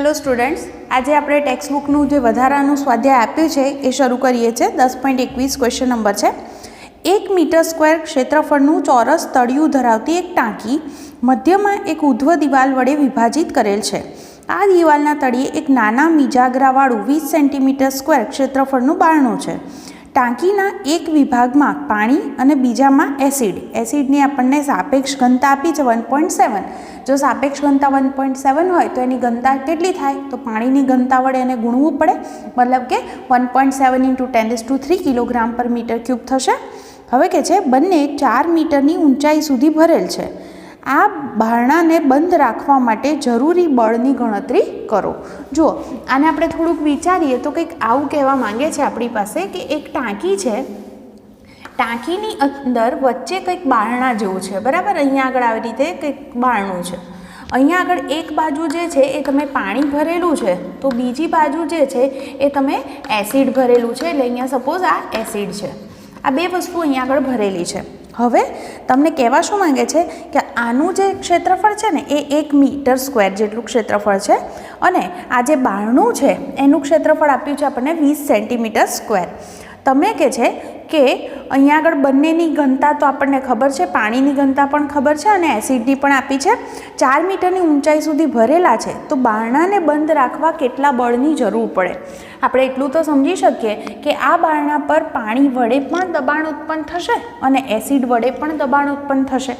Hello students, आज आप टेक्स्टबुकनु जो वधारानु स्वाध्याय आप्युं छे ए शरू करीए छे। 10.21 क्वेश्चन नंबर है। 1 मीटर स्क्वेर क्षेत्रफळनुं चौरस तळियुं धरावती एक टांकी मध्य में एक ऊर्ध्व दीवाल वडे विभाजित करेल छे। आ दीवालना तळिये एक नाना मीजागरावाळुं 20 सेंटीमीटर स्क्वेर क्षेत्रफळनुं बारણું छे। टांकीना एक विभाग में पाणी अने बीजा में एसिडनी आपणे सापेक्ष घनता आपी है 1.7। जो सापेक्ष घनता 1.7 होय तो एनी घनता केटली थाय तो पाणीनी घनता वडे एने गुणवू पड़े, मतलब के 1.7 × 10³ किलोग्राम पर मीटर क्यूब थशे। हवे के छे बंने 4 मीटरनी ऊंचाई सुधी भरेल छे। आ बारणाने बंध राखवा माटे जरूरी बळनी गणतरी करो। जो आने आपणे थोड़ुंक विचारीए तो कंईक आवुं कहेवा मांगे छे आपणी पासे कि एक टांकी छे, टांकीनी अंदर वच्चे कंईक बारણા जेवुं छे, बराबर। अहींया आगळ આવી રીતે કંઈક બારણું છે। અહીંયા આગળ એક બાજુ જે છે એ તમે પાણી ભરેલું છે તો બીજી બાજુ જે છે એ તમે એસિડ ભરેલું છે, એટલે અહીંયા સપોઝ આ એસિડ છે। આ બે વસ્તુ અહીંયા આગળ ભરેલી છે। હવે તમને કહેવા શું માંગે છે કે આનું જે ક્ષેત્રફળ છે ને એ 1 મીટર સ્ક્વેર જેટલું ક્ષેત્રફળ છે અને આ જે બારણું છે એનું ક્ષેત્રફળ આપ્યું છે આપણને 20 સેન્ટીમીટર સ્ક્વેર। તમે કહે છે કે અહીંયા આગળ બંનેની ઘનતા તો આપણને ખબર છે, પાણીની ઘનતા પણ ખબર છે અને એસિડની પણ આપી છે। 4 મીટરની ઊંચાઈ સુધી ભરેલા છે તો બારણાને બંધ રાખવા કેટલા બળની જરૂર પડે। આપણે એટલું તો સમજી શકીએ કે આ બારણા પર પાણી વડે પણ દબાણ ઉત્પન્ન થશે અને એસિડ વડે પણ દબાણ ઉત્પન્ન થશે।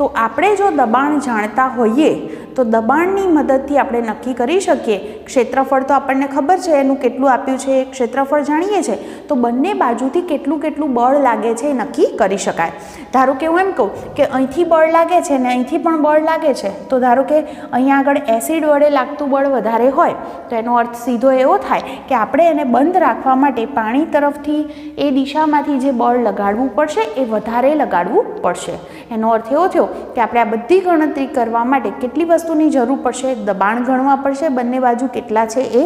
તો આપણે જો દબાણ જાણતા હોઈએ તો દબાણની મદદથી આપણે નક્કી કરી શકીએ। ક્ષેત્રફળ તો આપણને ખબર છે એનું કેટલું આપ્યું છે, ક્ષેત્રફળ જાણીએ છીએ તો બંને બાજુથી કેટલું કેટલું બળ લાગે છે એ નક્કી કરી શકાય। ધારો કે હું એમ કહું કે અહીંથી બળ લાગે છે ને અહીંથી પણ બળ લાગે છે તો ધારો કે અહીંયા આગળ એસિડ વડે લાગતું બળ વધારે હોય તો એનો અર્થ સીધો એવો થાય કે આપણે એને બંધ રાખવા માટે પાણી તરફથી એ દિશામાંથી જે બળ લગાડવું પડશે એ વધારે લગાડવું પડશે। એનો અર્થ એવો થયો કે આપણે આ બધી ગણતરી કરવા માટે કેટલી વસ્તુની જરૂર પડશે, દબાણ ગણવા પડશે બંને બાજુ કેટલા છે એ,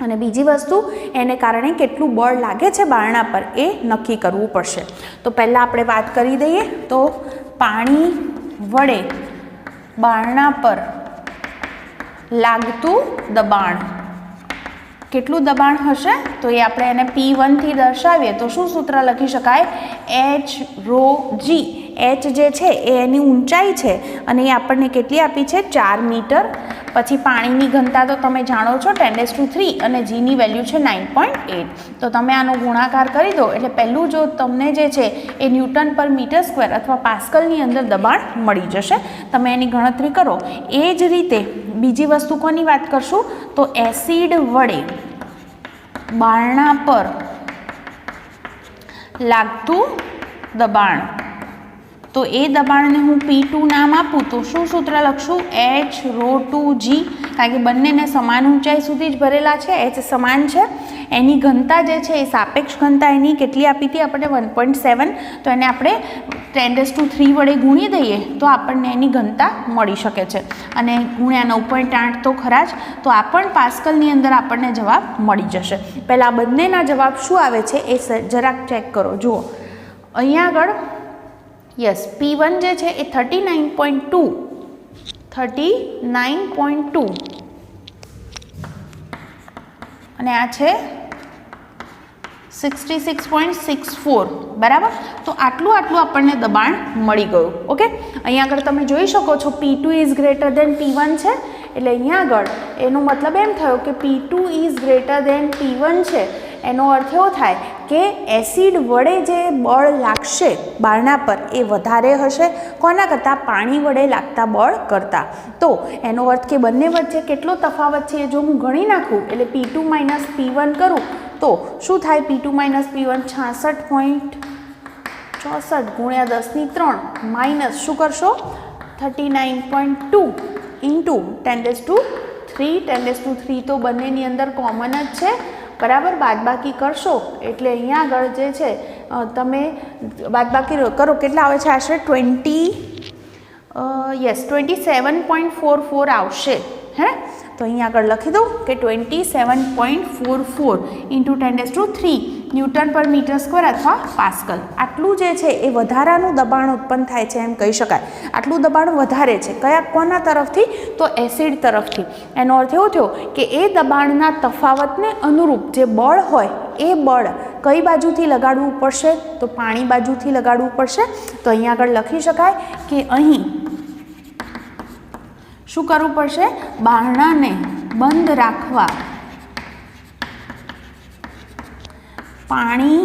અને બીજી વસ્તુ એને કારણે કેટલું બળ લાગે છે બારણા પર એ નક્કી કરવું પડશે। તો પહેલાં આપણે વાત કરી દઈએ તો પાણી વડે બારણા પર લાગતું દબાણ કેટલું દબાણ હશે તો એ આપણે એને P1 થી દર્શાવીએ તો શું સૂત્ર લખી શકાય, H⍴G। એચ જે છે એ એની ઊંચાઈ છે અને એ આપણને કેટલી આપી છે 4 મીટર। પછી પાણીની ઘનતા તો તમે જાણો છો 10³ અને જીની વેલ્યુ છે 9.8। તો તમે આનો ગુણાકાર કરી દો એટલે પહેલું જો તમને જે છે એ ન્યૂટન પર મીટર સ્ક્વેર અથવા પાસ્કલની અંદર દબાણ મળી જશે। તમે એની ગણતરી કરો। એ જ રીતે બીજી વસ્તુ કોની વાત કરશું તો એસિડ વડે બારણા પર લાગતું દબાણ। तो ए दबाण ने हूँ P2 नाम आपू तो शू सूत्र लखशू H⍴2G, कारण के बंने ने समान ऊंचाई सुधी ज भरेला छे, H समान छे। एनी घनता जे छे ए सापेक्ष घनता एनी केटली आपी थी आपणे 1.7 तो एने आपणे 10³ वडे गुणी दईए तो आपणे एनी घनता मळी शके छे अने गुण्या 9.8 तो खरा ज। तो आ पण पास्कलनी अंदर आपणे जवाब मळी जशे। पहेला आ बंनेना जवाब शुं आवे छे ए जराक चेक करो। जुओ अहींया आगळ यस P1 जे छे ए 39.2 અને આ છે 66.64 બરાબર। તો આટલું આપણને દબાણ મળી ગયું। ઓકે, અહીંયા આગળ તમે જોઈ શકો છો P2 is greater than P1 છે, એટલે અહીંયા આગળ એનો મતલબ એમ થયો કે P2 is greater than P1 છે। એનો અર્થ એવો થાય કે એસિડ વડે જે બળ લાગશે બારણા પર એ વધારે હશે કોના કરતાં, પાણી વડે લાગતા બળ કરતાં। તો એનો અર્થ કે બંને વચ્ચે કેટલો તફાવત છે જો હું ગણી નાખું એટલે P2 - P1 કરું તો શું થાય, P2 - P1 66.64 ગુણ્યા 10³ માઇનસ શું કરશો 39.2 × 10³ તો બંનેની અંદર કોમન જ છે બરાબર। બાદબાકી કરશો એટલે અહીંયા આગળ જે છે તમે બાદબાકી કરો કેટલા આવે છે આશરે 27.44 આવશે હે। તો અહીંયા આગળ લખી દઉં કે 27.44 × 10³ ન્યૂટન પર મીટર સ્ક્વેર અથવા પાસ્કલ. આટલું જે છે એ વધારાનું દબાણ ઉત્પન્ન થાય છે એમ કહી શકાય. આટલું દબાણ વધારે છે કયા કોના તરફથી? તો એસિડ તરફથી. એનો અર્થ એવો થયો કે એ દબાણના તફાવતને અનુરૂપ જે બળ હોય એ બળ કઈ બાજુથી લગાડવું પડશે? તો પાણી બાજુથી લગાડવું પડશે. તો અહીંયા આગળ લખી શકાય કે અહીં શું કરવું પડશે? બારણાને બંધ રાખવા પાણી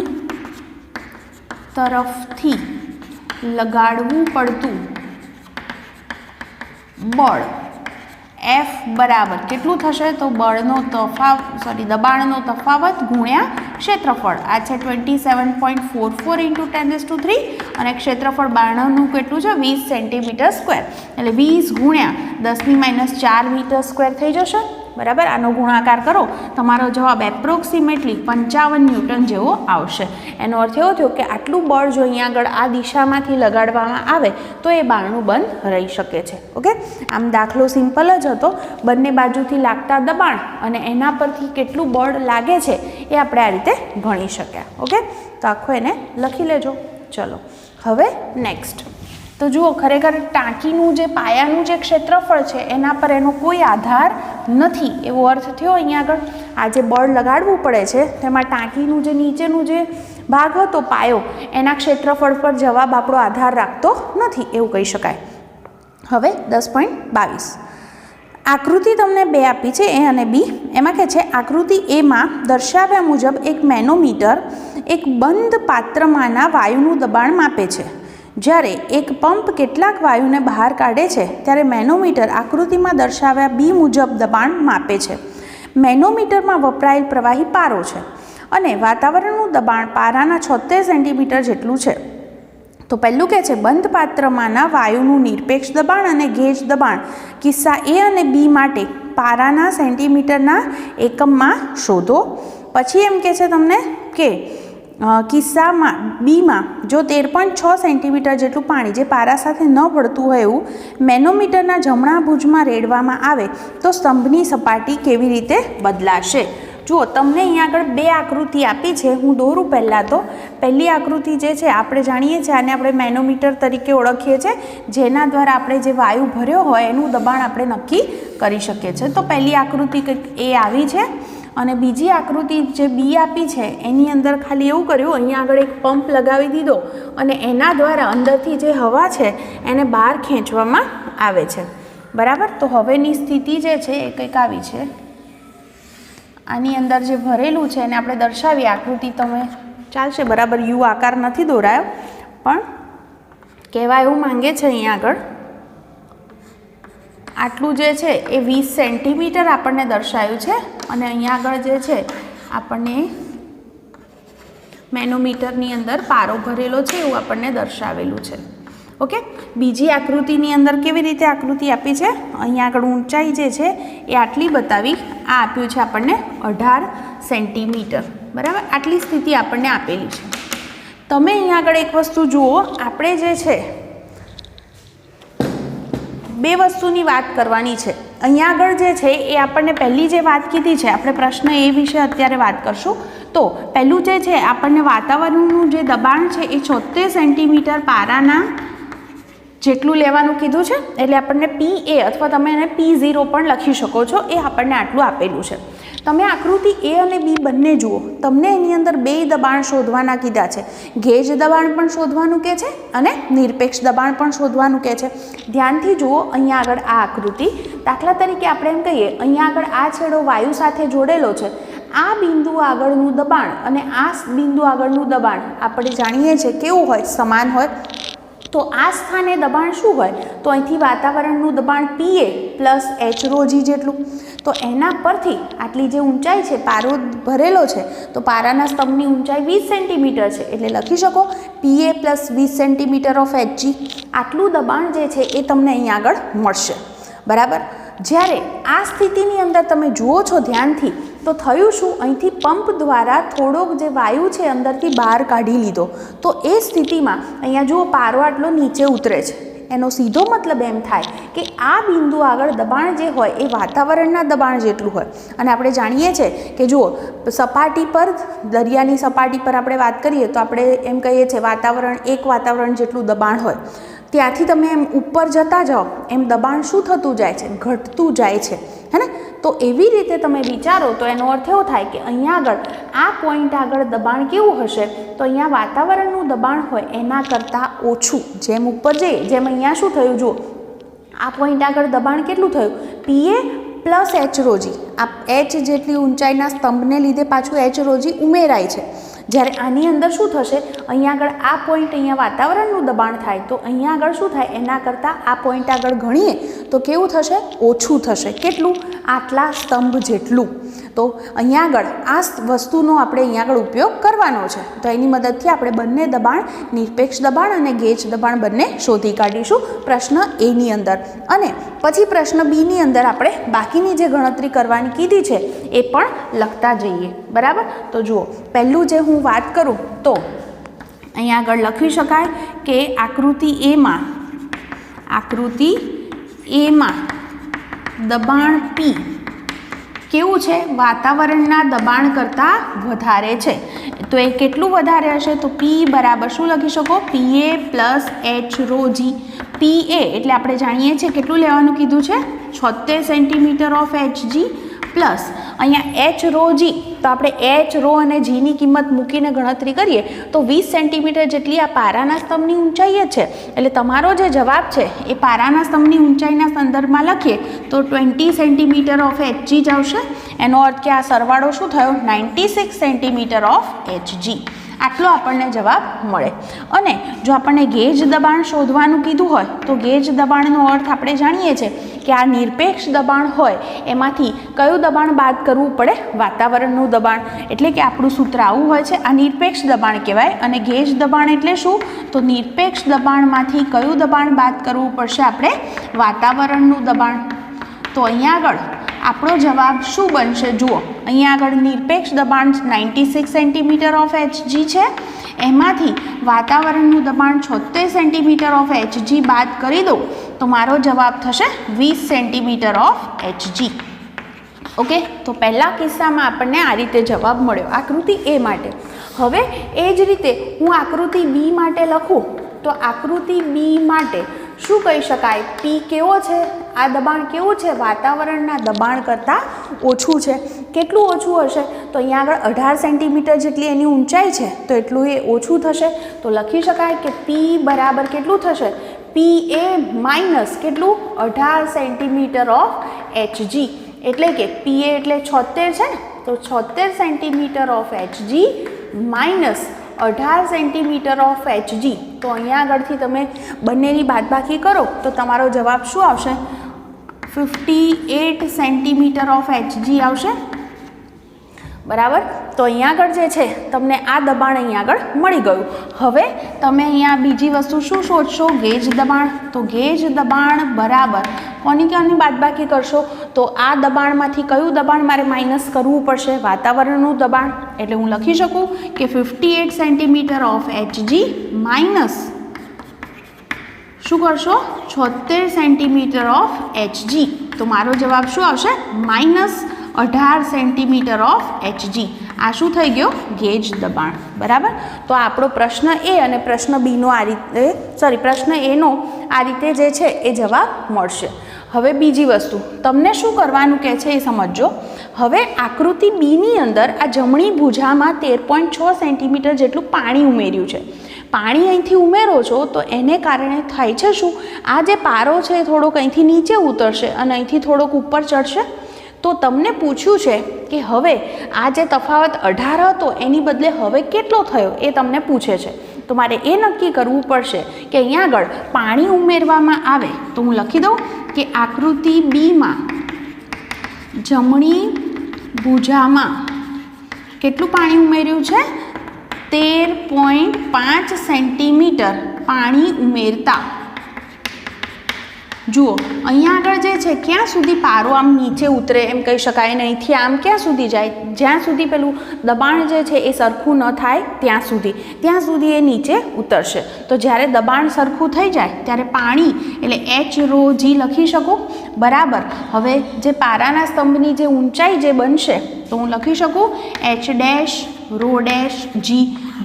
તરફથી લગાડવું પડતું બળ F બરાબર કેટલું થશે? તો બળનો દબાણનો તફાવત ગુણ્યા ક્ષેત્રફળ. આ છે 27.44 × 10⁻³ અને ક્ષેત્રફળ બારણાનું કેટલું છે? 20 સેન્ટીમીટર સ્ક્વેર. એટલે 20 ગુણ્યા 10⁻⁴ મીટર સ્ક્વેર થઈ જશે. બરાબર. આનો ગુણાકાર કરો, તમારો જવાબ એપ્રોક્સિમેટલી 55 ન્યૂટન જેવો આવશે. એનો અર્થ એવો થયો કે આટલું બળ જો અહીંયા આગળ આ દિશામાંથી લગાડવામાં આવે તો એ બારણું બંધ રહી શકે છે. ઓકે, આમ દાખલો સિમ્પલ જ હતો. બંને બાજુથી લાગતા દબાણ અને એના પરથી કેટલું બળ લાગે છે એ આપણે આ રીતે ગણી શક્યા. ઓકે, તો આખો એને લખી લેજો. ચલો હવે નેક્સ્ટ. તો જુઓ, ખરેખર ટાંકીનું જે પાયાનું જે ક્ષેત્રફળ છે એના પર એનો કોઈ આધાર નથી એવો અર્થ થયો અહીંયા આગળ. આ જે બળ લગાડવું પડે છે તેમાં ટાંકીનું જે નીચેનું જે ભાગ હતો પાયો એના ક્ષેત્રફળ પર જવાબ આપણો આધાર રાખતો નથી એવું કહી શકાય. હવે 10.22 આકૃતિ તમને બે આપી છે એ અને બી. એમાં કહે છે આકૃતિ એમાં દર્શાવ્યા મુજબ એક મેનોમીટર એક બંધ પાત્રમાંના વાયુનું દબાણ માપે છે. જ્યારે એક પંપ કેટલાક વાયુને બહાર કાઢે છે ત્યારે મેનોમીટર આકૃતિમાં દર્શાવ્યા બી મુજબ દબાણ માપે છે. મેનોમીટરમાં વપરાયેલ પ્રવાહી પારો છે અને વાતાવરણનું દબાણ પારાના 76 સેન્ટીમીટર જેટલું છે. તો પહેલું કહે છે બંધ પાત્રમાંના વાયુનું નિરપેક્ષ દબાણ અને ગેજ દબાણ કિસ્સા એ અને બી માટે પારાના સેન્ટીમીટરના એકમમાં શોધો. પછી એમ કહે છે તમને કે કિસ્સામાં બીમાં જો 13.6 સેન્ટીમીટર જેટલું પાણી જે પારા સાથે ન ભળતું હોય એવું મેનોમીટરના જમણા ભુજમાં રેડવામાં આવે તો સ્તંભની સપાટી કેવી રીતે બદલાશે? જુઓ, તમને અહીંયા આગળ બે આકૃતિ આપી છે. હું દોરું પહેલાં. તો પહેલી આકૃતિ જે છે આપણે જાણીએ છીએ, આને આપણે મેનોમીટર તરીકે ઓળખીએ છીએ, જેના દ્વારા આપણે જે વાયુ ભર્યો હોય એનું દબાણ આપણે નક્કી કરી શકીએ છીએ. તો પહેલી આકૃતિ એ આવી છે અને બીજી આકૃતિ જે બી આપી છે એની અંદર ખાલી એવું કર્યું, અહીંયા આગળ એક પંપ લગાવી દીધો અને એના દ્વારા અંદરથી જે હવા છે એને બહાર ખેંચવામાં આવે છે. બરાબર. તો હવેની સ્થિતિ જે છે એ કંઈક આવી છે. આની અંદર જે ભરેલું છે એને આપણે દર્શાવીએ. આકૃતિ તમે ચાલશે. બરાબર યુ આકાર નથી દોરાયો, પણ કહેવા એવું માંગે છે અહીંયા આગળ આટલું જે છે એ 20 સેન્ટીમીટર આપણને દર્શાવ્યું છે અને અહીંયા આગળ જે છે આપણને મેનોમીટરની અંદર પારો ભરેલો છે એવું આપણને દર્શાવેલું છે. ઓકે, બીજી આકૃતિની અંદર કેવી રીતે આકૃતિ આપી છે? અહીંયા આગળ ઊંચાઈ જે છે એ આટલી બતાવી, આ આપ્યું છે આપણને 18 સેન્ટીમીટર. બરાબર, આટલી સ્થિતિ આપણને આપેલી છે. તમે અહીંયા આગળ એક વસ્તુ જુઓ, આપણે જે છે બે વસ્તુની વાત કરવાની છે. અહીંયા આગળ જે છે એ આપણને પહેલી જે વાત કીધી છે, આપણે પ્રશ્ન એ વિશે અત્યારે વાત કરશું. તો પહેલું જે છે આપણને વાતાવરણનું જે દબાણ છે એ 76 સેન્ટીમીટર પારાના જેટલું લેવાનું કીધું છે. એટલે આપણને PA અથવા તમે એને P0 પણ લખી શકો છો. એ આપણને આટલું આપેલું છે. તમે આકૃતિ એ અને બી બંને જુઓ, તમને એની અંદર બે દબાણ શોધવાના કીધા છે. ગેજ દબાણ પણ શોધવાનું કહે છે અને નિરપેક્ષ દબાણ પણ શોધવાનું કહે છે. ધ્યાનથી જુઓ અહીંયા આગળ આ આકૃતિ. દાખલા તરીકે આપણે એમ કહીએ અહીંયા આગળ આ છેડો વાયુ સાથે જોડેલો છે. આ બિંદુ આગળનું દબાણ અને આ બિંદુ આગળનું દબાણ આપણે જાણીએ છીએ કેવું હોય? સમાન હોય. તો આ સ્થાને દબાણ શું હોય? તો અહીંથી વાતાવરણનું દબાણ PA પ્લસ H જેટલું. તો એના પરથી આટલી જે ઊંચાઈ છે, પારો ભરેલો છે, તો પારાના સ્તંભની ઊંચાઈ 20 સેન્ટીમીટર છે. એટલે લખી શકો PA plus 20 centimetre of HG. આટલું દબાણ જે છે એ તમને અહીંયા આગળ મળશે. બરાબર. જ્યારે આ સ્થિતિની અંદર તમે જુઓ છો ધ્યાનથી, તો થયું શું? અહીંથી પંપ દ્વારા થોડોક જે વાયુ છે અંદરથી બહાર કાઢી લીધો. તો એ સ્થિતિમાં અહીંયા જુઓ પારો આટલો નીચે ઉતરે છે. એનો સીધો મતલબ એમ થાય કે આ બિંદુ આગળ દબાણ જે હોય એ વાતાવરણના દબાણ જેટલું હોય. અને આપણે જાણીએ છીએ કે જુઓ, સપાટી પર, દરિયાની સપાટી પર આપણે વાત કરીએ તો આપણે એમ કહીએ છીએ વાતાવરણ જેટલું દબાણ હોય. ત્યાંથી તમે એમ ઉપર જતા જાઓ એમ દબાણ શું થતું જાય છે? ઘટતું જાય છે, હે ને? તો એવી રીતે તમે વિચારો તો એનો અર્થ એવો થાય કે અહીંયા આગળ આ પોઈન્ટ આગળ દબાણ કેવું હશે? તો અહીંયા વાતાવરણનું દબાણ હોય એના કરતાં ઓછું. જેમ ઉપર જઈએ, જેમ અહીંયા શું થયું જુઓ, આ પોઈન્ટ આગળ દબાણ કેટલું થયું? PA પ્લસ H રોજી. આ H જેટલી ઊંચાઈના સ્તંભને લીધે પાછું H રોજી ઉમેરાય છે. જ્યારે આની અંદર શું થશે? અહીંયા આગળ આ પોઈન્ટ, અહીંયા વાતાવરણનું દબાણ થાય તો અહીંયા આગળ શું થાય? એના કરતાં આ પોઈન્ટ આગળ ગણીએ તો કેવું થશે? ઓછું થશે. કેટલું? આટલા સ્તંભ જેટલું. તો અહીંયા આગળ આ વસ્તુનો આપણે અહીંયા આગળ ઉપયોગ કરવાનો છે. તો એની મદદથી આપણે બંને દબાણ, નિરપેક્ષ દબાણ અને ગેજ દબાણ બંને શોધી કાઢીશું પ્રશ્ન એની અંદર. અને પછી પ્રશ્ન બીની અંદર આપણે બાકીની જે ગણતરી કરવાની કીધી છે એ પણ લખતા જઈએ. બરાબર? તો જુઓ, પહેલું જે હું વાત કરું તો અહીંયા આગળ લખી શકાય કે આકૃતિ એમાં દબાણ P કેવું છે? વાતાવરણના દબાણ કરતાં વધારે છે. તો એ કેટલું વધારે હશે? તો P બરાબર શું લખી શકો? PA પ્લસ H રોજી. PA એટલે આપણે જાણીએ છીએ કેટલું લેવાનું કીધું છે? 76 સેન્ટીમીટર ઓફ HG પ્લસ અહીંયા H રો G. તો આપણે H રો અને જીની કિંમત મૂકીને ગણતરી કરીએ તો 20 સેન્ટીમીટર જેટલી આ પારાના સ્તંભની ઊંચાઈ જ છે. એટલે તમારો જે જવાબ છે એ પારાના સ્તંભની ઊંચાઈના સંદર્ભમાં લખીએ તો 20 સેન્ટીમીટર ઓફ HG જ આવશે. એનો અર્થ કે આ સરવાળો શું થયો? 96 સેન્ટીમીટર ઓફ HG. આટલો આપણને જવાબ મળે. અને જો આપણને ગેજ દબાણ શોધવાનું કીધું હોય તો ગેજ દબાણનો અર્થ આપણે જાણીએ છીએ કે આ નિરપેક્ષ દબાણ હોય એમાંથી કયું દબાણ બાદ કરવું પડે? વાતાવરણનું દબાણ. એટલે કે આપણું સૂત્ર આવું હોય છે. આ નિરપેક્ષ દબાણ કહેવાય. અને ગેજ દબાણ એટલે શું? તો નિરપેક્ષ દબાણમાંથી કયું દબાણ બાદ કરવું પડશે? આપણે વાતાવરણનું દબાણ. તો અહીંયા આગળ આપણો જવાબ શું બનશે? જુઓ, અહીંયા આગળ નિરપેક્ષ દબાણ 96 સેન્ટીમીટર ઓફ HG છે. એમાંથી વાતાવરણનું દબાણ 76 સેન્ટીમીટર ઓફ HG બાદ કરી દો તો મારો જવાબ થશે 20 સેન્ટીમીટર ઓફ HG. ઓકે, તો પહેલા કિસ્સામાં આપણને આ રીતે જવાબ મળ્યો આકૃતિ A માટે. હવે એ જ રીતે હું આકૃતિ B માટે લખું તો આકૃતિ B માટે શું કહી શકાય? P કેવો છે? આ દબાણ કેવું છે? વાતાવરણના દબાણ કરતાં ઓછું છે. કેટલું ઓછું હશે? તો અહીંયા આગળ 18 સેન્ટીમીટર જેટલી એની ઊંચાઈ છે તો એટલું એ ઓછું થશે. તો લખી શકાય કે P બરાબર કેટલું થશે? PA માઇનસ કેટલું? 18 સેન્ટીમીટર ઓફ HG. એટલે કે PA એટલે 76 છે ને, તો 76 centimetre of HG minus 18 centimetre of HG. તો અહીંયા આગળથી તમે બંનેની બાદબાકી કરો તો તમારો જવાબ શું આવશે? 58 સેન્ટીમીટર ઓફ HG આવશે. બરાબર? તો અહીંયા આગળ જે છે તમને આ દબાણ અહીંયા આગળ મળી ગયું. હવે તમે અહીંયા બીજી વસ્તુ શું શોધશો? ગેજ દબાણ. તો ગેજ દબાણ બરાબર કોની બાદબાકી કરશો? તો આ દબાણમાંથી કયું દબાણ મારે માઇનસ કરવું પડશે? વાતાવરણનું દબાણ. એટલે હું લખી શકું કે 58 સેન્ટીમીટર ઓફ HG માઇનસ શું કરશો? 76 સેન્ટીમીટર ઓફ HG. તો મારો જવાબ શું આવશે? Minus 18 centimetre of HG. આ શું થઈ ગયો? ગેજ દબાણ. બરાબર? તો આપણો પ્રશ્ન A અને પ્રશ્ન Bનો આ રીતે પ્રશ્ન Aનો આ રીતે જે છે એ જવાબ મળશે. હવે બીજી વસ્તુ તમને શું કરવાનું કહે છે એ સમજો. હવે આકૃતિ Bની અંદર આ જમણી ભુજામાં 13.6 સેન્ટીમીટર જેટલું પાણી ઉમેર્યું છે. પાણી અહીંથી ઉમેરો છો તો એને કારણે થાય છે શું? આ જે પારો છે એ થોડોક અહીંથી નીચે ઉતરશે અને અહીંથી થોડોક ઉપર ચડશે. તો તમને પૂછ્યું છે કે હવે આ જે તફાવત 18 હતો એની બદલે હવે કેટલો થયો એ તમને પૂછે છે. તો મારે એ નક્કી કરવું પડશે કે અહીંયા આગળ પાણી ઉમેરવામાં આવે તો હું લખી દઉં કે આકૃતિ Bમાં જમણી ભુજામાં કેટલું પાણી ઉમેર્યું છે? 13.5 સેન્ટીમીટર પાણી ઉમેરતા જુઓ અહીંયા આગળ જે છે ક્યાં સુધી પારો આમ નીચે ઉતરે એમ કહી શકાય અને અહીંથી આમ ક્યાં સુધી જાય, જ્યાં સુધી પેલું દબાણ જે છે એ સરખું ન થાય ત્યાં સુધી એ નીચે ઉતરશે. તો જ્યારે દબાણ સરખું થઈ જાય ત્યારે પાણી એટલે H⍴G લખી શકું બરાબર. હવે જે પારાના સ્તંભની જે ઊંચાઈ જે બનશે તો હું લખી શકું H⍴G.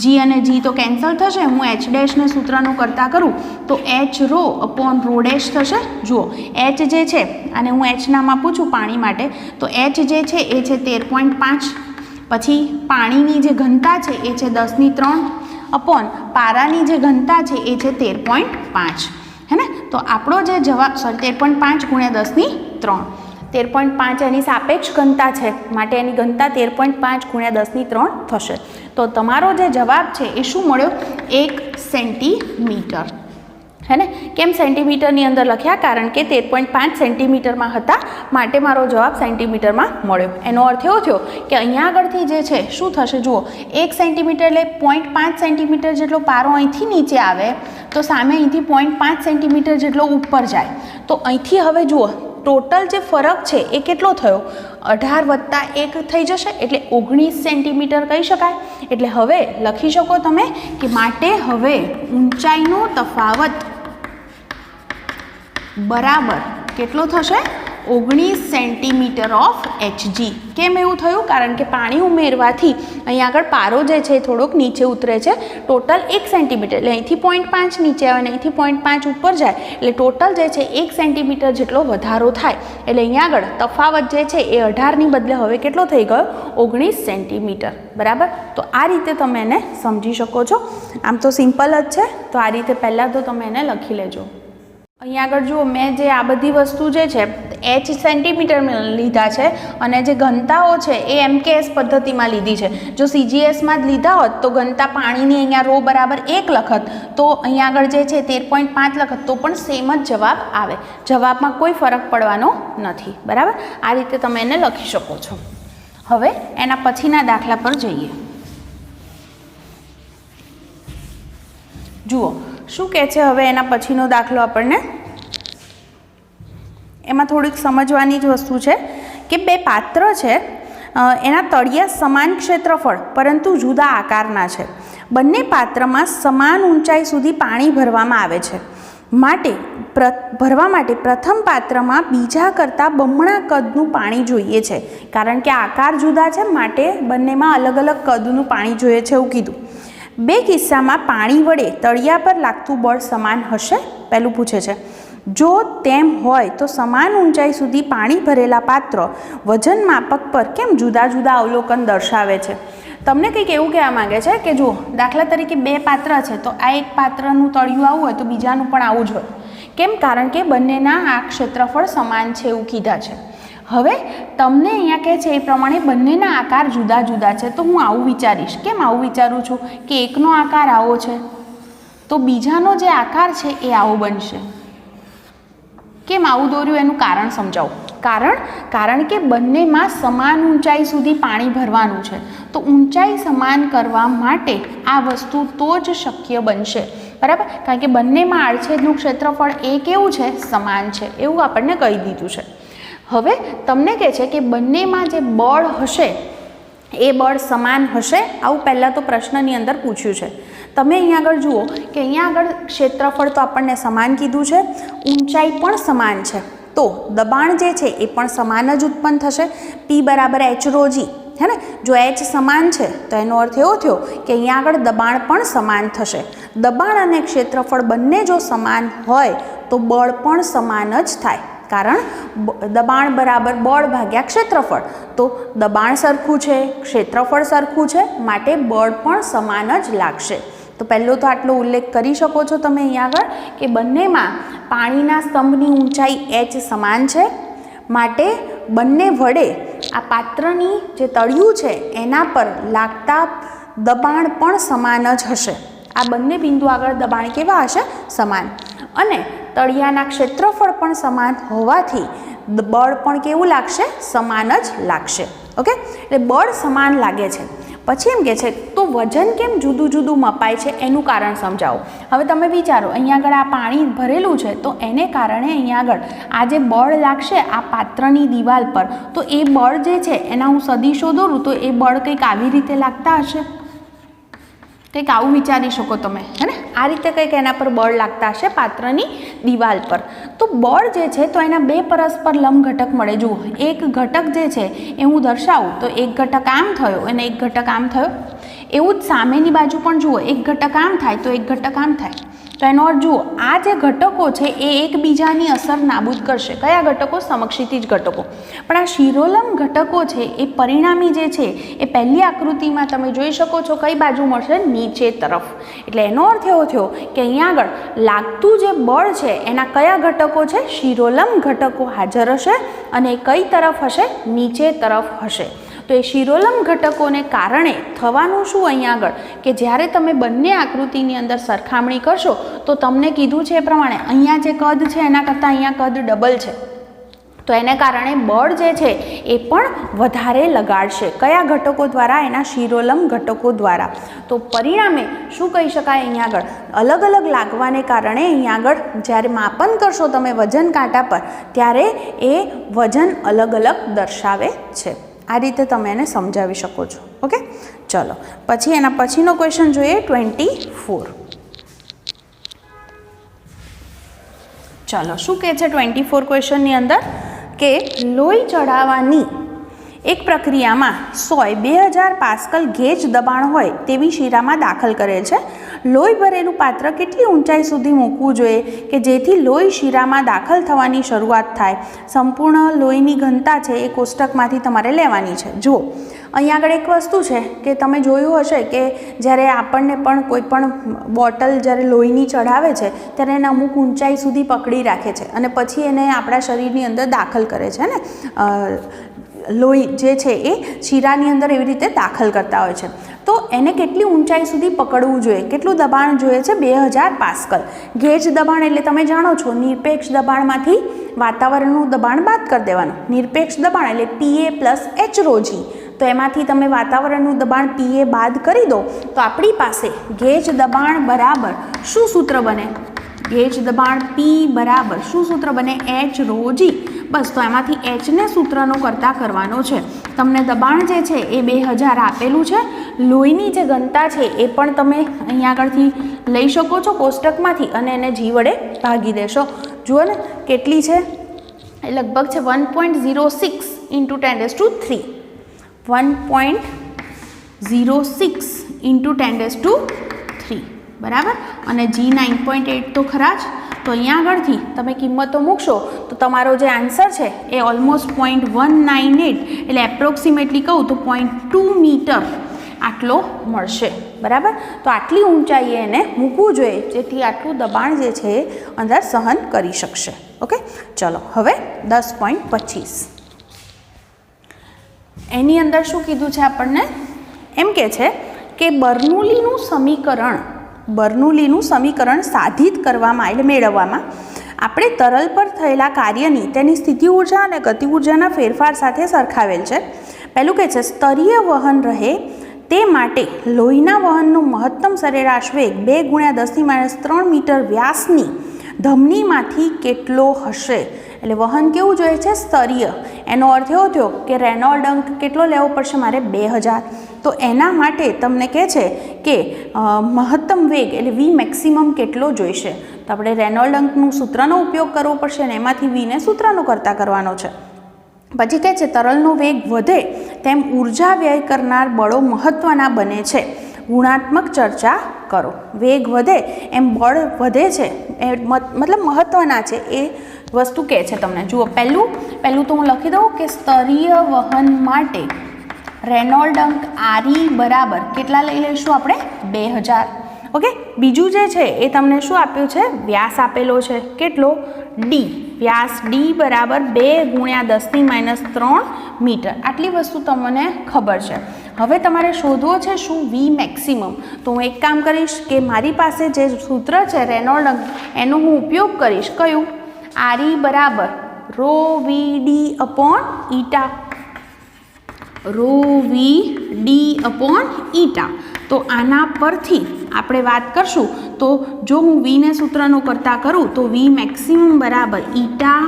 G અને G તો કેન્સલ થશે. હું H' ને સૂત્રનું કરતાં કરું તો H⍴/ρ' થશે. જુઓ H જે છે અને હું H નામ આપું છું પાણી માટે, તો H જે છે એ છે 13.5. પછી પાણીની જે ઘનતા છે એ છે 10⁵ પારાની જે ઘનતા છે એ છે 13.5. હે ને? તો આપણો જે જવાબ 13.5 × 10⁵. 13.5 એની સાપેક્ષ ઘનતા છે માટે એની ઘનતા 13.5 × 10⁵ થશે. તો તમારો જે જવાબ છે એ શું મળ્યો? 1 સેન્ટીમીટર. હે ને? કેમ સેન્ટીમીટરની અંદર લખ્યા? કારણ કે 13.5 સેન્ટીમીટરમાં હતા માટે મારો જવાબ સેન્ટીમીટરમાં મળ્યો. એનો અર્થ એવો થયો કે અહીંયા આગળથી જે છે શું થશે? જુઓ 1 સેન્ટીમીટર એટલે 0.5 સેન્ટીમીટર જેટલો પારો અહીંથી નીચે આવે તો સામે અહીંથી 0.5 સેન્ટીમીટર જેટલો ઉપર જાય. તો અહીંથી હવે જુઓ ટોટલ જે ફરક છે એ કેટલો થયો? 18 + 1 થઈ જશે એટલે 19 સેન્ટીમીટર કહી શકાય. એટલે હવે લખી શકો તમે કે માટે હવે ઊંચાઈનો તફાવત બરાબર કેટલો થશે? 19 સેન્ટીમીટર ઓફ Hg. કેમ એવું થયું? કારણ કે પાણી ઉમેરવાથી અહીંયા આગળ પારો જે છે થોડોક નીચે ઉતરે છે. ટોટલ 1 સેન્ટીમીટર એટલે અહીંથી 0.5 નીચે આવે અને અહીંથી 0.5 ઉપર જાય એટલે ટોટલ જે છે 1 સેન્ટીમીટર જેટલો વધારો થાય. એટલે અહીંયા આગળ તફાવત જે છે એ 18ની બદલે હવે કેટલો થઈ ગયો? 19 સેન્ટીમીટર. બરાબર. તો આ રીતે તમે એને સમજી શકો છો. આમ તો સિમ્પલ જ છે. તો આ રીતે પહેલાં તો તમે એને લખી લેજો. અહીંયા આગળ જુઓ મેં જે આ બધી વસ્તુ જે છે H સેન્ટીમીટરમાં લીધા છે અને જે ઘનતાઓ છે એ MKS પદ્ધતિમાં લીધી છે. જો CGSમાં જ લીધા હોત તો ઘનતા પાણીની અહીંયા ρ = 1 લખત તો અહીંયા આગળ જે છે 13.5 લખત તો પણ સેમ જ જવાબ આવે. જવાબમાં કોઈ ફરક પડવાનો નથી. બરાબર. આ રીતે તમે એને લખી શકો છો. હવે એના પછીના દાખલા પર જઈએ. જુઓ શું કહે છે હવે એના પછીનો દાખલો આપણને? એમાં થોડીક સમજવાની જ વસ્તુ છે કે બે પાત્ર છે એના તળિયા સમાન ક્ષેત્રફળ પરંતુ જુદા આકારના છે. બંને પાત્રમાં સમાન ઊંચાઈ સુધી પાણી ભરવામાં આવે છે. ભરવા માટે પ્રથમ પાત્રમાં બીજા કરતાં બમણા કદનું પાણી જોઈએ છે. કારણ કે આકાર જુદા છે માટે બંનેમાં અલગ અલગ કદનું પાણી જોઈએ છે એવું કીધું. બે કિસ્સામાં પાણી વડે તળિયા પર લાગતું બળ સમાન હશે? પહેલું પૂછે છે. જો તેમ હોય તો સમાન ઊંચાઈ સુધી પાણી ભરેલા પાત્ર વજન માપક પર કેમ જુદા જુદા અવલોકન દર્શાવે છે? તમને કંઈક એવું કહેવા માંગે છે કે જુઓ દાખલા તરીકે બે પાત્ર છે તો આ એક પાત્રનું તળિયું આવું હોય તો બીજાનું પણ આવું જ હોય. કેમ? કારણ કે બંનેના આ ક્ષેત્રફળ સમાન છે એવું કીધા છે. હવે તમને અહીંયા કહે છે એ પ્રમાણે બંનેના આકાર જુદા જુદા છે તો હું આવું વિચારીશ. કેમ આવું વિચારું છું? કે એકનો આકાર આવો છે તો બીજાનો જે આકાર છે એ આવો બનશે. કેમ આવું દોર્યું એનું કારણ સમજાવું. કારણ કે બંનેમાં સમાન ઊંચાઈ સુધી પાણી ભરવાનું છે તો ઊંચાઈ સમાન કરવા માટે આ વસ્તુ તો જ શક્ય બનશે. બરાબર. કારણ કે બંનેમાં આડછેદનું ક્ષેત્રફળ એ કેવું છે? સમાન છે એવું આપણને કહી દીધું છે. હવે તમને કહે છે કે બંનેમાં જે બળ હશે એ બળ સમાન હશે આવું પહેલાં તો પ્રશ્નની અંદર પૂછ્યું છે. તમે અહીંયા આગળ જુઓ કે અહીંયા આગળ ક્ષેત્રફળ તો આપણને સમાન કીધું છે, ઊંચાઈ પણ સમાન છે તો દબાણ જે છે એ પણ સમાન જ ઉત્પન્ન થશે. P = H⍴G. હે ને? જો H સમાન છે તો એનો અર્થ એવો થયો કે અહીંયા આગળ દબાણ પણ સમાન થશે. દબાણ અને ક્ષેત્રફળ બંને જો સમાન હોય તો બળ પણ સમાન જ થાય. કારણ દબાણ બરાબર બળ ભાગ્યા ક્ષેત્રફળ. તો દબાણ સરખું છે, ક્ષેત્રફળ સરખું છે માટે બળ પણ સમાન જ લાગશે. તો પહેલો તો આટલો ઉલ્લેખ કરી શકો છો તમે અહીંયા આગળ કે બંનેમાં પાણીના સ્તંભની ઊંચાઈ H સમાન છે માટે બંને વડે આ પાત્રની જે તળિયું છે એના પર લાગતા દબાણ પણ સમાન જ હશે. આ બંને બિંદુ આગળ દબાણ કેવા હશે? સમાન. અને તળિયાના ક્ષેત્રફળ પણ સમાન હોવાથી બળ પણ કેવું લાગશે? સમાન જ લાગશે. ઓકે. એટલે બળ સમાન લાગે છે પછી એમ કહે છે તો વજન કેમ જુદું જુદું મપાય છે એનું કારણ સમજાવો. હવે તમે વિચારો અહીંયા આગળ આ પાણી ભરેલું છે તો એને કારણે અહીંયા આગળ આ જે બળ લાગશે આ પાત્રની દિવાલ પર, તો એ બળ જે છે એના હું સદીશો દોરું તો એ બળ કંઈક આવી રીતે લાગતા હશે, કંઈક આવું વિચારી શકો તમે, હે ને? આ રીતે કંઈક એના પર બળ લાગતા હશે પાત્રની દિવાલ પર. તો બળ જે છે તો એના બે પરસ્પર લંબ ઘટક મળે. જુઓ, એક ઘટક જે છે એ હું દર્શાવું તો એક ઘટક આમ થયો અને એક ઘટક આમ થયો. એવું જ સામેની બાજુ પણ જુઓ, એક ઘટક આમ થાય તો એક ઘટક આમ થાય. તો એનો અર્થ જુઓ, આ જે ઘટકો છે એ એકબીજાની અસર નાબૂદ કરશે. કયા ઘટકો? સમક્ષિતિજ ઘટકો. પણ આ શિરોલંબ ઘટકો છે એ પરિણામી જે છે એ પહેલી આકૃતિમાં તમે જોઈ શકો છો કઈ બાજુ મળશે? નીચે તરફ. એટલે એનો અર્થ એવો થયો કે અહીંયા આગળ લાગતું જે બળ છે એના કયા ઘટકો છે? શિરોલંબ ઘટકો હાજર હશે અને કઈ તરફ હશે? નીચે તરફ હશે. તો એ શિરોલંબ ઘટકોને કારણે થવાનું શું અહીંયા આગળ કે જ્યારે તમે બંને આકૃતિની અંદર સરખામણી કરશો તો તમને કીધું છે એ પ્રમાણે અહીંયા જે કદ છે એના કરતાં અહીંયા કદ ડબલ છે. તો એને કારણે બળ જે છે એ પણ વધારે લગાડશે. કયા ઘટકો દ્વારા? એના શિરોલંબ ઘટકો દ્વારા. તો પરિણામે શું કહી શકાય? અહીંયા આગળ અલગ અલગ લાગવાને કારણે અહીંયા આગળ જ્યારે માપન કરશો તમે વજન કાંટા પર ત્યારે એ વજન અલગ અલગ દર્શાવે છે. આ રીતે તમે એને સમજાવી શકો છો. ઓકે, ચલો પછી એના પછીનો ક્વેશ્ચન જોઈએ 24. ચલો શું કહે છે 24 ક્વેશ્ચનની અંદર કે લોહી ચડાવવાની એક પ્રક્રિયામાં 100-2000 પાસ્કલ ગેજ દબાણ હોય તેવી શીરામાં દાખલ કરેલ છે. લોહી ભરેલું પાત્ર કેટલી ઊંચાઈ સુધી મૂકવું જોઈએ કે જેથી લોહી શીરામાં દાખલ થવાની શરૂઆત થાય? સંપૂર્ણ લોહીની ઘનતા છે એ કોષ્ટકમાંથી તમારે લેવાની છે. જુઓ, અહીંયા આગળ એક વસ્તુ છે કે તમે જોયું હશે કે જ્યારે આપણને પણ કોઈ પણ બોટલ જ્યારે લોહીની ચડાવે છે ત્યારે એને અમુક ઊંચાઈ સુધી પકડી રાખે છે અને પછી એને આપણા શરીરની અંદર દાખલ કરે છે ને. લોહી જે છે એ શીરાની અંદર એવી રીતે દાખલ કરતા હોય છે. તો એને કેટલી ઊંચાઈ સુધી પકડવું જોઈએ? કેટલું દબાણ જોઈએ છે? 2000 પાસ્કલ. ગેજ દબાણ એટલે તમે જાણો છો નિરપેક્ષ દબાણમાંથી વાતાવરણનું દબાણ બાદ કરી દેવાનું. નિરપેક્ષ દબાણ એટલે PA + H ρg. તો એમાંથી તમે વાતાવરણનું દબાણ PA બાદ કરી દો તો આપણી પાસે ગેજ દબાણ બરાબર શું સૂત્ર બને? ગેજ દબાણ P બરાબર શું સૂત્ર બને? H ρg. બસ, તો એમાંથી Hને સૂત્રનો કરતા કરવાનો છે. તમને દબાણ જે છે એ 2000 આપેલું છે. લોહીની જે ઘનતા છે એ પણ તમે અહીંયા આગળથી લઈ શકો છો કોષ્ટકમાંથી અને એને G વડે ભાગી દેશો. જુઓ ને કેટલી છે? એ લગભગ છે 1.06 × 10⁻³ 1.06 × 10⁻³ બરાબર. અને G 9.8 તો ખરા જ. તો અહીંયા આગળથી તમે કિંમતો મૂકશો તો તમારો જે આન્સર છે એ ઓલમોસ્ટ 0.198 એટલે એપ્રોક્સિમેટલી કહું તો 0.2 મીટર આટલો મળશે. બરાબર. તો આટલી ઊંચાઈએ એને મૂકવું જોઈએ જેથી આટલું દબાણ જે છે એ અંદર સહન કરી શકશે. ઓકે, ચલો હવે 10.25 એની અંદર શું કીધું છે આપણને? એમ કે છે કે બર્નૂલીનું સમીકરણ સાધિત કરવામાં એટલે મેળવવામાં આપણે તરલ પર થયેલા કાર્યની તેની સ્થિતિ ઉર્જા અને ગતિ ઉર્જાના ફેરફાર સાથે સરખાવેલ છે. પહેલું કહે છે સ્તરીય વહન રહે તે માટે લોહીના વહનનું મહત્તમ સરેરાશ વેગ 2 × 10⁻³ મીટર વ્યાસની ધમનીમાંથી કેટલો હશે? એટલે વહન કેવું જોઈએ છે? સ્તરીય. એનો અર્થ એવો થયો કે રેનોલ્ડ અંક કેટલો લેવો પડશે મારે? 2000. તો એના માટે તમને કહે છે કે મહત્તમ વેગ એટલે V મેક્સિમમ કેટલો જોઈશે? તો આપણે રેનોલ્ડ અંકનું સૂત્રનો ઉપયોગ કરવો પડશે અને એમાંથી Vને સૂત્રનો કરતા કરવાનો છે. પછી કહે છે તરલનો વેગ વધે તેમ ઉર્જા વ્યય કરનાર બળો મહત્ત્વના બને છે. ગુણાત્મક ચર્ચા કરો. વેગ વધે એમ બળ વધે છે એ મતલબ મહત્ત્વના છે એ વસ્તુ કહે છે તમને. જુઓ, પહેલું તો હું લખી દઉં કે સ્તરીય વહન માટે રેનોલ્ડ અંક RE બરાબર કેટલા લઈ લઈશું આપણે? 2000. ઓકે, બીજું જે છે એ તમને શું આપ્યું છે? વ્યાસ આપેલો છે. કેટલો? D. વ્યાસ D બરાબર 2 × 10⁻³ મીટર. આટલી વસ્તુ તમને ખબર છે. હવે તમારે શોધવો છે શું? V maximum. તો હું એક કામ કરીશ કે મારી પાસે જે સૂત્ર છે રેનોલ્ડ અંક એનો હું ઉપયોગ કરીશ. કયું? RE બરાબર ρVD/η. ρVD/η अपॉन ईटा। तो आना परथी આપણે વાત કરશું તો જો હું વીને સૂત્રનો કરતા કરું તો વી મેક્સિમમ બરાબર eta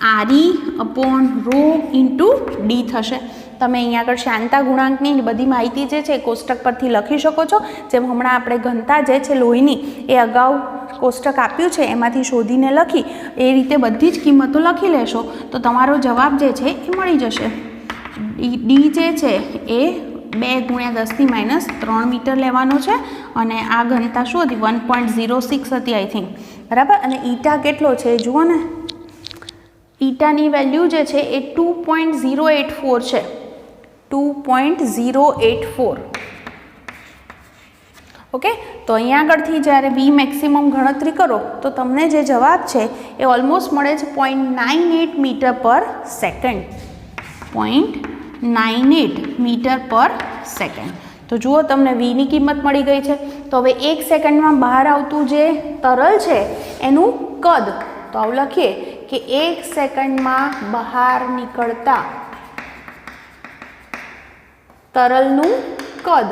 R E upon rho into D થશે। તમે અહીંયા આગળ શાંતા ગુણાંકની બધી માહિતી જે છે કોષ્ટક પરથી લખી શકો છો। જેમ હમણાં આપણે ઘનતા જે છે લોહીની એ અગાઉ કોષ્ટક આપ્યું છે એમાંથી શોધીને લખી એ રીતે બધી જ કિંમતો લખી લેશો તો તમારો જવાબ જે છે એ મળી જશે। ડી જે છે એ 2 × 10⁻³ મીટર લેવાનો છે અને આ ઘનતા શું હતી 1.06 હતી આઈ થિંક, બરાબર। અને ઈટા કેટલો છે જુઓ ને, ઈટાની વેલ્યુ જે છે એ 2.084 છે, 2.084। ઓકે, તો અહીંયા આગળથી જ્યારે વી મેક્સિમમ ગણતરી કરો તો તમને જે જવાબ છે એ ઓલમોસ્ટ મળે છે 0.98 મીટર પર સેકન્ડ, 0.98 મીટર પર સેકન્ડ। તો જુઓ તમને વીની કિંમત મળી ગઈ છે। તો હવે 1 સેકન્ડમાં બહાર આવતું જે તરલ છે એનું કદ, તો આવું લખીએ કે 1 સેકન્ડમાં બહાર નીકળતા તરલનું કદ,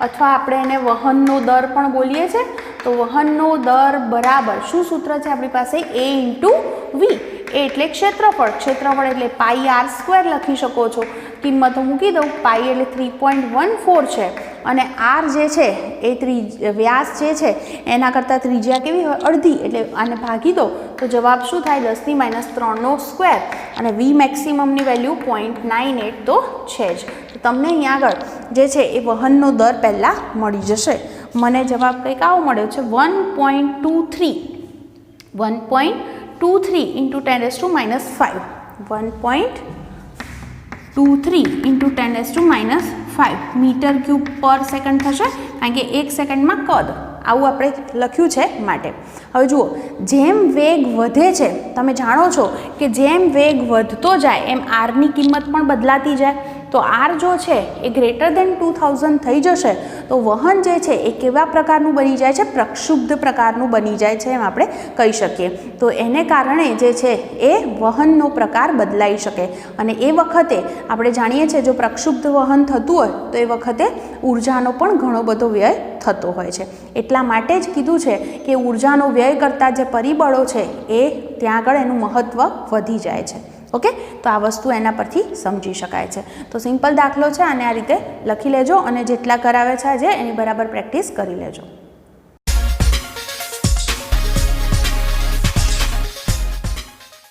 અથવા આપણે એને વહનનો દર પણ બોલીએ છીએ। તો વહનનો દર બરાબર શું સૂત્ર છે આપણી પાસે, A × V, એ એટલે ક્ષેત્રફળ, ક્ષેત્રફળ એટલે πr² લખી શકો છો। કિંમતો મૂકી દઉં, પાઈ એટલે 3.14 છે અને આર જે છે એ વ્યાસ જે છે એના કરતાં ત્રિજ્યા કેવી હોય, અડધી, એટલે આને ભાગી દો તો જવાબ શું થાય 10⁻³ અને વી મેક્સિમમની વેલ્યુ 0.98 તો છે જ। તો તમને અહીંયા આગળ જે છે એ વહનનો દર પહેલાં મળી જશે। મને જવાબ કંઈક આવો મળ્યો છે 1.23 × 10⁻⁵, 1.23 × 10⁻⁵ મીટર ક્યુબ પર સેકન્ડ થશે, કારણ કે 1 સેકન્ડમાં કદ આવું આપણે લખ્યું છે માટે। હવે જુઓ, જેમ વેગ વધે છે તમે જાણો છો કે જેમ વેગ વધતો જાય એમ આરની કિંમત પણ બદલાતી જાય। તો આર જો છે એ >2000 થઈ જશે તો વહન જે છે એ કેવા પ્રકારનું બની જાય છે, પ્રક્ષુબ્ધ પ્રકારનું બની જાય છે એમ આપણે કહી શકીએ। તો એને કારણે જે છે એ વહનનો પ્રકાર બદલાઈ શકે અને એ વખતે આપણે જાણીએ છીએ જો પ્રક્ષુબ્ધ વહન થતું હોય તો એ વખતે ઉર્જાનો પણ ઘણો બધો વ્યય થતો હોય છે। એટલા માટે જ કીધું છે કે ઉર્જાનો વ્યય કરતા જે પરિબળો છે એ ત્યાં આગળ એનું મહત્ત્વ વધી જાય છે। ઓકે, તો આ વસ્તુ એના પરથી સમજી શકાય છે। તો સિમ્પલ દાખલો છે, આને આ રીતે લખી લેજો અને જેટલા કરાવે છે આજે એની બરાબર પ્રેક્ટિસ કરી લેજો।